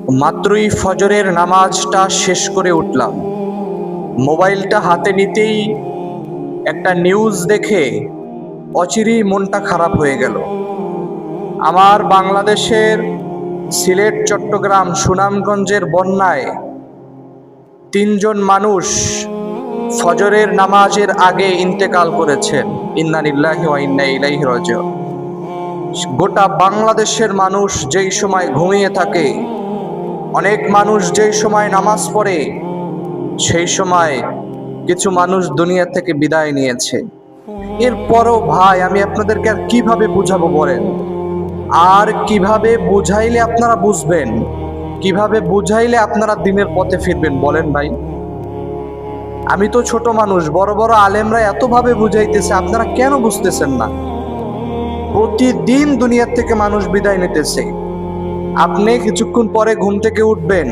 মাত্রই ফজরের নামাজটা শেষ করে উঠলাম, মোবাইলটা হাতে নিতেই একটা নিউজ দেখে অচিরেই মনটা খারাপ হয়ে গেল। আমার বাংলাদেশের সিলেট, চট্টগ্রাম, সুনামগঞ্জের বন্যায় 3জন মানুষ ফজরের নামাজের আগে ইন্তেকাল করেছেন। ইন্না লিল্লাহি ওয়া ইন্না ইলাইহি রাজিউন। গোটা বাংলাদেশের মানুষ যেই সময় ঘুমিয়ে থাকে, অনেক মানুষ যেই সময় নামাজ পড়ে, সেই সময় কিছু মানুষ দুনিয়া থেকে বিদায় নিয়েছে। এরপরও ভাই, আমি আপনাদেরকে আর কিভাবে বুঝাবো বলেন? আর কিভাবে বুঝাইলে আপনারা বুঝবেন? কিভাবে বুঝাইলে আপনারা দিনের পথে ফিরবেন বলেন ভাই? আমি তো ছোট মানুষ, বড় বড় আলেমরা এতভাবে বুঝাইতেছে, আপনারা কেন বুঝতেছেন না? প্রতিদিন দুনিয়ার থেকে মানুষ বিদায় নিতেছে। আপনি কিছুক্ষণ পরে ঘুম থেকে উঠবেন,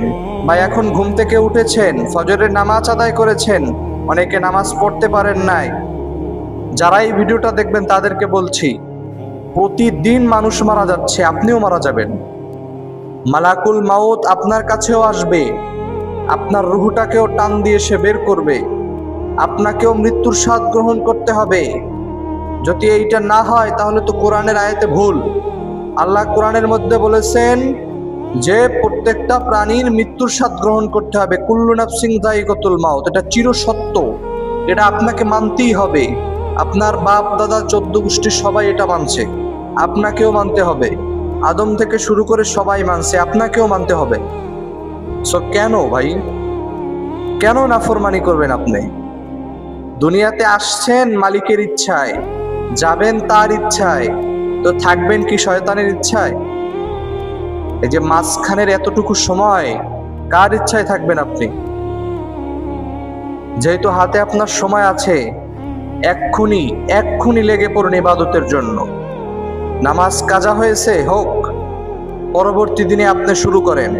বা এখন ঘুম থেকে উঠেছেন, ফজরের নামাজ আদায় করেছেন, অনেকে নামাজ পড়তে পারেন নাই। যারা এই ভিডিওটা দেখবেন তাদেরকে বলছি, প্রতিদিন মানুষ মারা যাচ্ছে, আপনিও মারা যাবেন। মালাকুল মাউত আপনার কাছেও আসবে, আপনার রুহটাকেও টান দিয়ে সে বের করবে, আপনাকেও মৃত্যুর স্বাদ গ্রহণ করতে হবে। যদি এইটা না হয় তাহলে তো কোরআনের আয়াতে ভুল। আল্লাহ কোরআনের মধ্যে বলেছেন যে প্রত্যেকটা প্রাণীর মৃত্যুর স্বাদ গ্রহণ করতে হবে। কুল্লু নাফসিন যায়িকাতুল মাউত, এটা চিরসত্য, এটা আপনাকে মানতেই হবে। আপনার বাপ দাদা 14 গোষ্ঠীর সবাই এটা মানছে, আপনাকেও মানতে হবে। আদম থেকে শুরু করে সবাই মানছে, আপনাকেও মানতে হবে। সো কেন ভাই, কেন নাফরমানি করবেন? আপনি দুনিয়াতে আসছেন মালিকের ইচ্ছায়, যাবেন তার ইচ্ছায়, তো থাকবেন কি শয়তানের ইচ্ছায়? এই যে মাঝখানের এতটুকু সময় কার ইচ্ছায় থাকবেন আপনি? যেহেতু হাতে আপনার সময় আছে, এক্ষুনি লেগে পড়ুন ইবাদতের জন্য। নামাজ কাজা হয়েছে হোক, পরবর্তী দিনে আপনি শুরু করেন,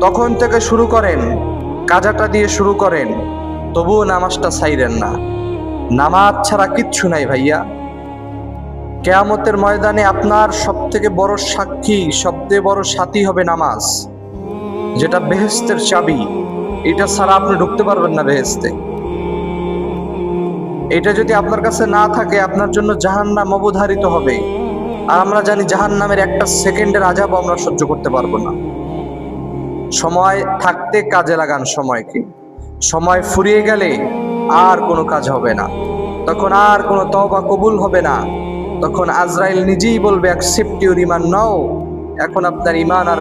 তখন থেকে শুরু করেন, কাজাটা দিয়ে শুরু করেন, তবুও নামাজটা ছাইরেন না। নামাজ ছাড়া কিচ্ছু নাই ভাইয়া। কিয়ামতের ময়দানে আপনার সবথেকে বড় সাক্ষী, সবচেয়ে বড় সাথী হবে নামাজ, যেটা বেহেশতের চাবি। এটা ছাড়া আপনি ঢুকতে পারবেন না বেহেশতে। এটা যদি আপনার কাছে না থাকে, আপনার জন্য জাহান্নাম অবধারিত হবে। আর আমরা জানি জাহান্নামের একটা সেকেন্ডের আযাব আমরা সহ্য করতে পারবো না। সময় থাকতে কাজে লাগান সময়কে। সময় ফুরিয়ে গেলে আর কোনো কাজ হবে না, তখন আর কোনো তওবা কবুল হবে না। তখন আজরাইল নিজেই বলবে, অ্যাকসেপ্ট ইউর ঈমান নাও। এখন আপনার ঈমান আর